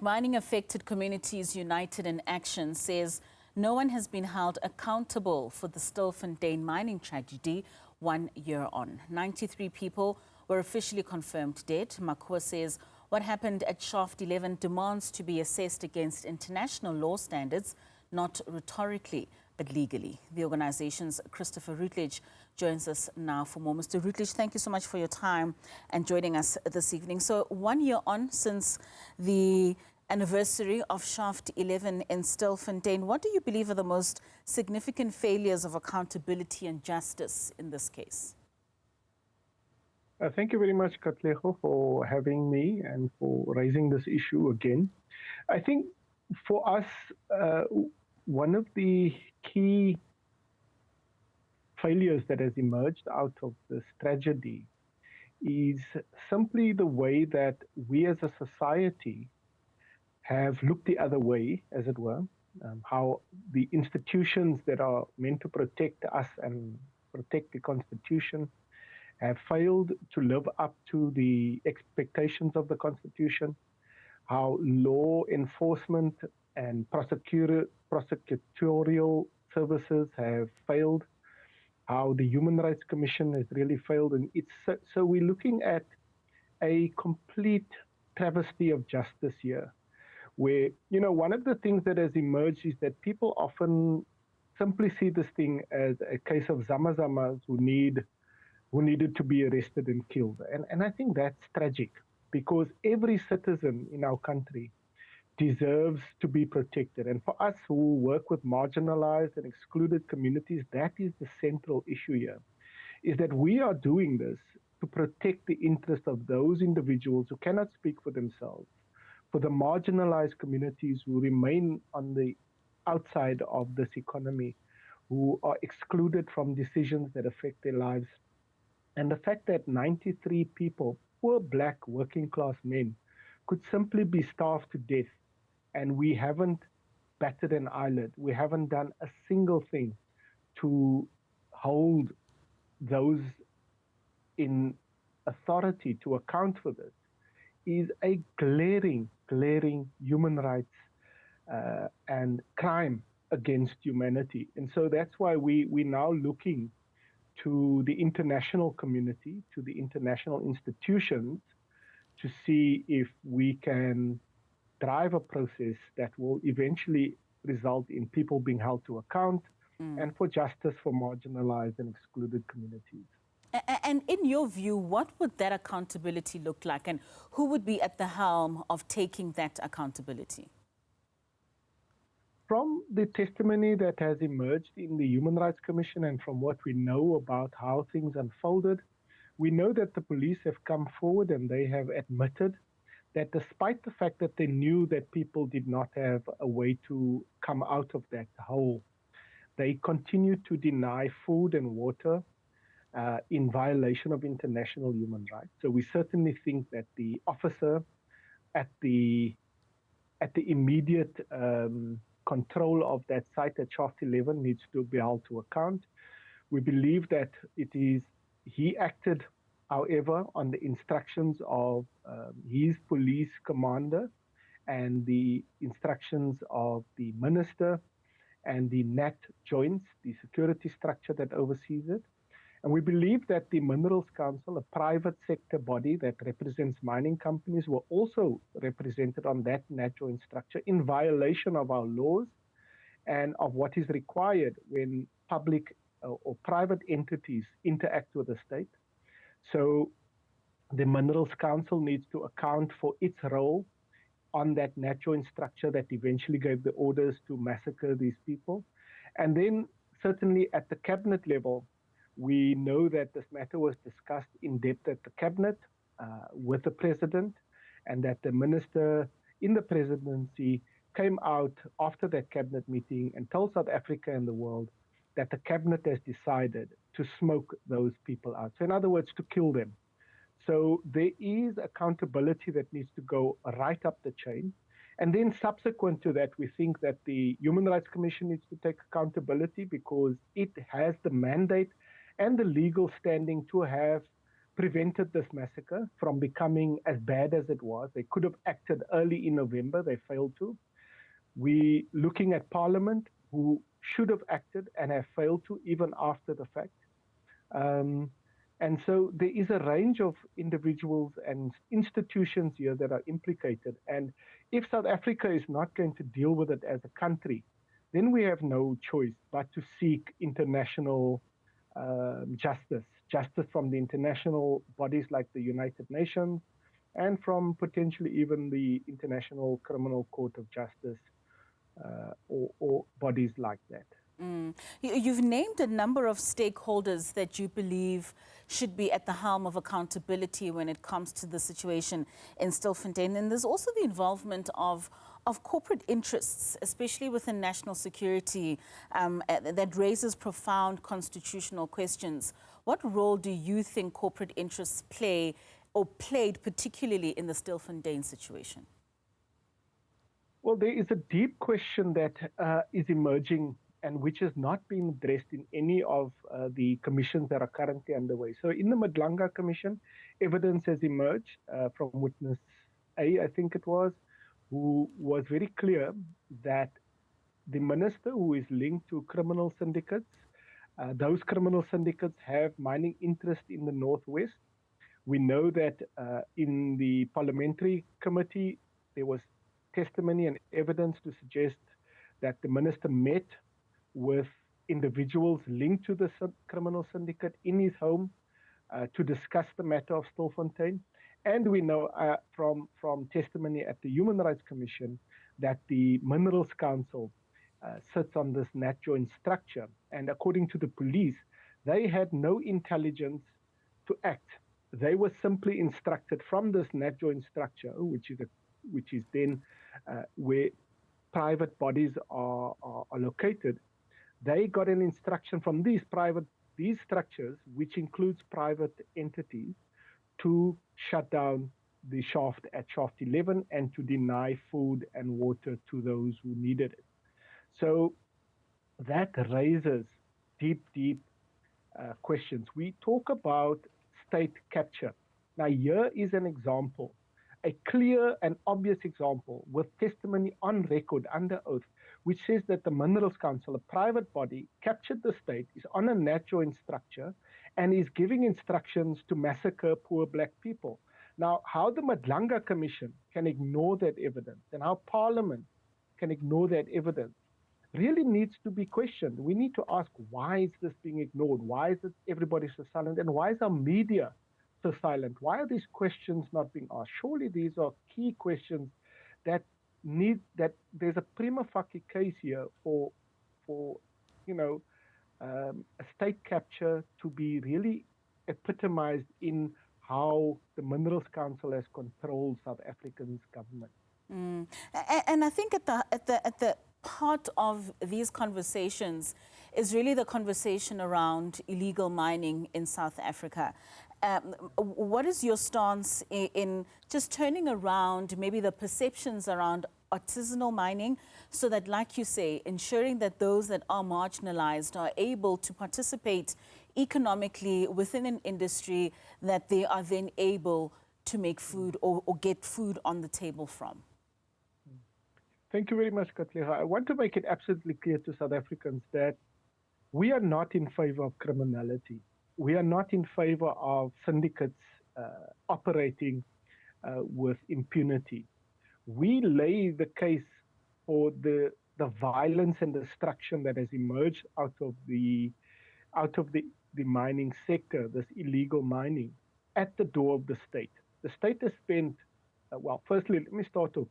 Mining Affected Communities United in Action says no one has been held accountable for the Stilfontein mining tragedy 1 year on. 93 people were officially confirmed dead. Macua says what happened at Shaft 11 demands to be assessed against international law standards, not rhetorically, but legally. The organization's Christopher Rutledge joins us now for more. Mr. Rutledge, thank you so much for your time and joining us this evening. So 1 year on since the anniversary of Shaft 11 in Stillfontein, what do you believe are the most significant failures of accountability and justice in this case? Thank you very much, Katlego, for having me and for raising this issue again. I think for us, one of the key failures that has emerged out of this tragedy is simply the way that we as a society have looked the other way, as it were, how the institutions that are meant to protect us and protect the Constitution have failed to live up to the expectations of the Constitution, how law enforcement and prosecutorial services have failed, how the Human Rights Commission has really failed. And so we're looking at a complete travesty of justice here, where, you know, one of the things that has emerged is that people often simply see this thing as a case of zamazamas who needed to be arrested and killed. And I think that's tragic, because every citizen in our country deserves to be protected. And for us who work with marginalized and excluded communities, that is the central issue here, is that we are doing this to protect the interest of those individuals who cannot speak for themselves, for the marginalized communities who remain on the outside of this economy, who are excluded from decisions that affect their lives. And the fact that 93 people, poor black working class men, could simply be starved to death, and we haven't batted an eyelid, we haven't done a single thing to hold those in authority to account for this, is a glaring human rights and crime against humanity. And so that's why we're now looking to the international community, to the international institutions, to see if we can drive a process that will eventually result in people being held to account and for justice for marginalized and excluded communities. And in your view, what would that accountability look like, and who would be at the helm of taking that accountability? From the testimony that has emerged in the Human Rights Commission and from what we know about how things unfolded, we know that the police have come forward and they have admitted that despite the fact that they knew that people did not have a way to come out of that hole, they continued to deny food and water in violation of international human rights. So we certainly think that the officer at the immediate control of that site at Shaft 11 needs to be held to account. We believe that he acted, however, on the instructions of his police commander and the instructions of the minister and the NAT joints, the security structure that oversees it. And we believe that the Minerals Council, a private sector body that represents mining companies, were also represented on that NAT joint structure in violation of our laws and of what is required when public or private entities interact with the state. So the Minerals Council needs to account for its role on that NAT joint structure that eventually gave the orders to massacre these people. And then certainly at the cabinet level, we know that this matter was discussed in depth at the cabinet with the president, and that the minister in the presidency came out after that cabinet meeting and told South Africa and the world that the cabinet has decided to smoke those people out. So in other words, to kill them. So there is accountability that needs to go right up the chain. And then subsequent to that, we think that the Human Rights Commission needs to take accountability because it has the mandate and the legal standing to have prevented this massacre from becoming as bad as it was. They could have acted early in November. They failed to. We looking at Parliament, who should have acted and have failed to, even after the fact. And so there is a range of individuals and institutions here that are implicated. And if South Africa is not going to deal with it as a country, then we have no choice but to seek international justice from the international bodies like the United Nations and from potentially even the International Criminal Court of Justice or bodies like that. You've named a number of stakeholders that you believe should be at the helm of accountability when it comes to the situation in Stillfontein. And there's also the involvement of corporate interests, especially within national security, that raises profound constitutional questions. What role do you think corporate interests play or played particularly in the Stillfontein situation? Well, there is a deep question that is emerging and which has not been addressed in any of the commissions that are currently underway. So in the Madlanga Commission, evidence has emerged from witness A, I think it was, who was very clear that the minister who is linked to criminal syndicates, those criminal syndicates have mining interest in the Northwest. We know that in the parliamentary committee, there was testimony and evidence to suggest that the minister met with individuals linked to the criminal syndicate in his home to discuss the matter of Stillfontein. And we know from testimony at the Human Rights Commission that the Minerals Council sits on this net joint structure. And according to the police, they had no intelligence to act. They were simply instructed from this net joint structure, which is then where private bodies are located. They got an instruction from these structures, which includes private entities, to shut down the shaft at shaft 11 and to deny food and water to those who needed it. So that raises deep questions. We talk about state capture. Now, here is an example, a clear and obvious example with testimony on record under oath, which says that the Minerals Council, a private body, captured the state, is on a net joint structure, and is giving instructions to massacre poor black people. Now, how the Madlanga Commission can ignore that evidence and how Parliament can ignore that evidence really needs to be questioned. We need to ask, why is this being ignored? Why is it everybody so silent? And why is our media so silent? Why are these questions not being asked? Surely these are key questions that there's a prima facie case here for a state capture to be really epitomized in how the Minerals Council has controlled South Africa's government. And I think at the heart of these conversations is really the conversation around illegal mining in South Africa. What is your stance in just turning around maybe the perceptions around artisanal mining so that, like you say, ensuring that those that are marginalized are able to participate economically within an industry that they are then able to make food or get food on the table from? Thank you very much, Katlego. I want to make it absolutely clear to South Africans that we are not in favor of criminality. We are not in favor of syndicates operating with impunity. We lay the case for the violence and destruction that has emerged out of the mining sector, this illegal mining, at the door of the state. The state has spent, well, firstly, let me start off.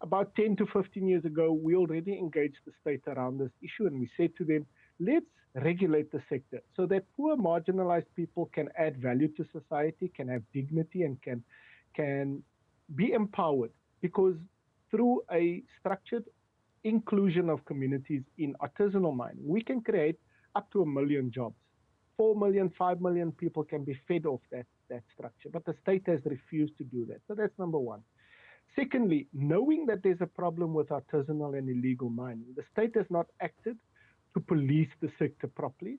About 10 to 15 years ago, we already engaged the state around this issue, and we said to them, let's regulate the sector so that poor marginalized people can add value to society, can have dignity, and can be empowered. Because through a structured inclusion of communities in artisanal mining, we can create up to 1 million jobs. 4 million, 5 million people can be fed off that structure, but the state has refused to do that. So that's number one. Secondly, knowing that there's a problem with artisanal and illegal mining, the state has not acted to police the sector properly.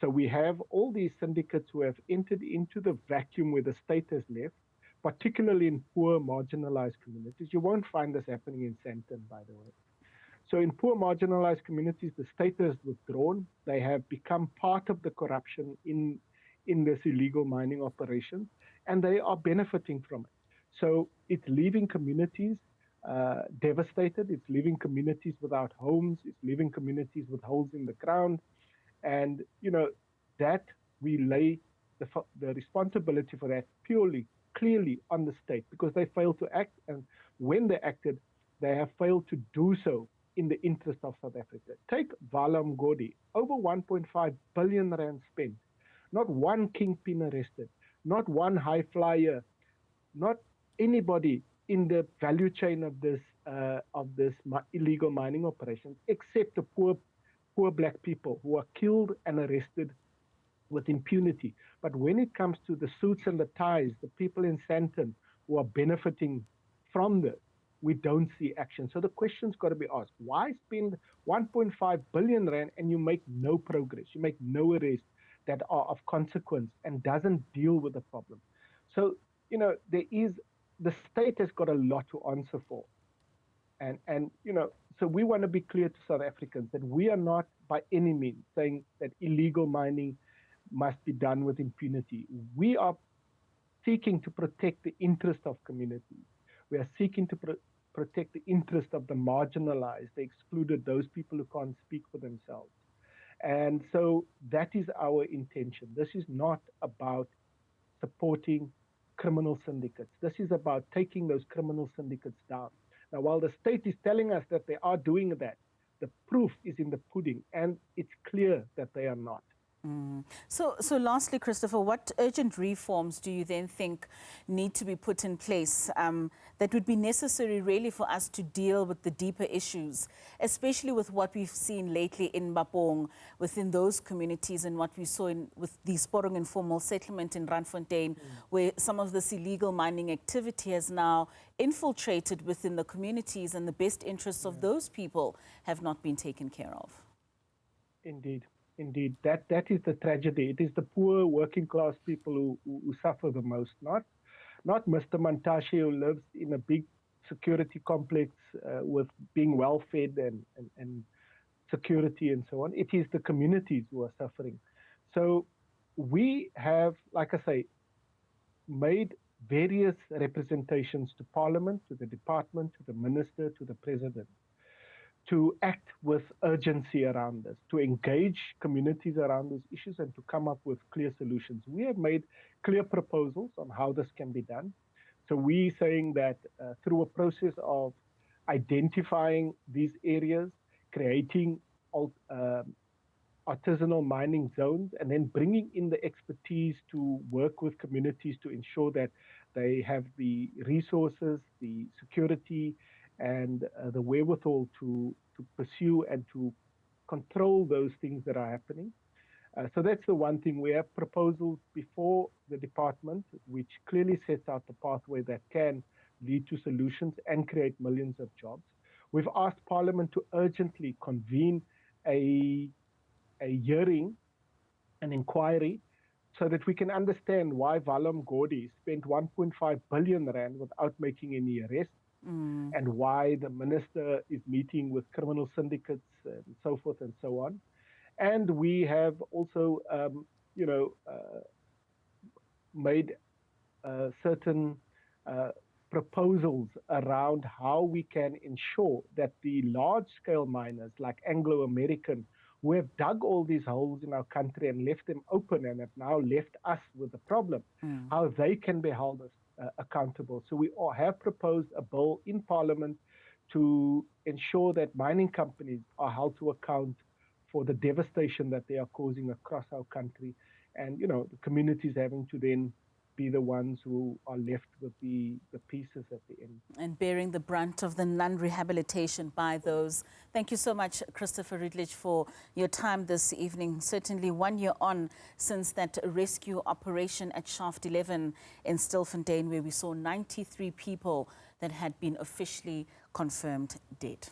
So we have all these syndicates who have entered into the vacuum where the state has left, particularly in poor, marginalized communities. You won't find this happening in Sandton, by the way. So in poor, marginalized communities, the state has withdrawn. They have become part of the corruption in this illegal mining operation, and they are benefiting from it. So it's leaving communities devastated. It's leaving communities without homes. It's leaving communities with holes in the ground. And, that we lay the responsibility for that clearly on the state because they failed to act. And when they acted, they have failed to do so in the interest of South Africa. Take Vala Mgodi, over 1.5 billion rand spent, not one kingpin arrested, not one high flyer, not anybody in the value chain of this illegal mining operations, except the poor black people who are killed and arrested with impunity. But when it comes to the suits and the ties, the people in Sandton who are benefiting from this, we don't see action. So the question's got to be asked, why spend 1.5 billion rand and you make no progress? You make no arrests that are of consequence and doesn't deal with the problem. So, the state has got a lot to answer for. And so we want to be clear to South Africans that we are not by any means saying that illegal mining must be done with impunity. We are seeking to protect the interest of communities. We are seeking to protect the interest of the marginalized, the excluded, those people who can't speak for themselves. And so that is our intention. This is not about supporting criminal syndicates. This is about taking those criminal syndicates down. Now, while the state is telling us that they are doing that, the proof is in the pudding, and it's clear that they are not. So lastly, Christopher, what urgent reforms do you then think need to be put in place that would be necessary really for us to deal with the deeper issues, especially with what we've seen lately in Bapong, within those communities, and what we saw with the Sporong informal settlement in Randfontein, where some of this illegal mining activity has now infiltrated within the communities, and the best interests of those people have not been taken care of? Indeed. Indeed, that is the tragedy. It is the poor working class people who suffer the most, not Mr. Mantashe, who lives in a big security complex with being well fed and security and so on. It is the communities who are suffering. So we have, like I say, made various representations to Parliament, to the department, to the minister, to the president, to act with urgency around this, to engage communities around these issues and to come up with clear solutions. We have made clear proposals on how this can be done. So we're saying that through a process of identifying these areas, creating artisanal mining zones, and then bringing in the expertise to work with communities to ensure that they have the resources, the security, and the wherewithal to pursue and to control those things that are happening. So that's the one thing. We have proposals before the department, which clearly sets out the pathway that can lead to solutions and create millions of jobs. We've asked Parliament to urgently convene a hearing, an inquiry, so that we can understand why Vala Mgodi spent 1.5 billion rand without making any arrests, and why the minister is meeting with criminal syndicates and so forth and so on. And we have also, made certain proposals around how we can ensure that the large-scale miners like Anglo-American, who have dug all these holes in our country and left them open and have now left us with the problem, how they can be held accountable. So we all have proposed a bill in Parliament to ensure that mining companies are held to account for the devastation that they are causing across our country, and the communities having to then be the ones who are left with the pieces at the end. And bearing the brunt of the non-rehabilitation by those. Thank you so much, Christopher Rutledge, for your time this evening. Certainly 1 year on since that rescue operation at Shaft 11 in Stillfontein, where we saw 93 people that had been officially confirmed dead.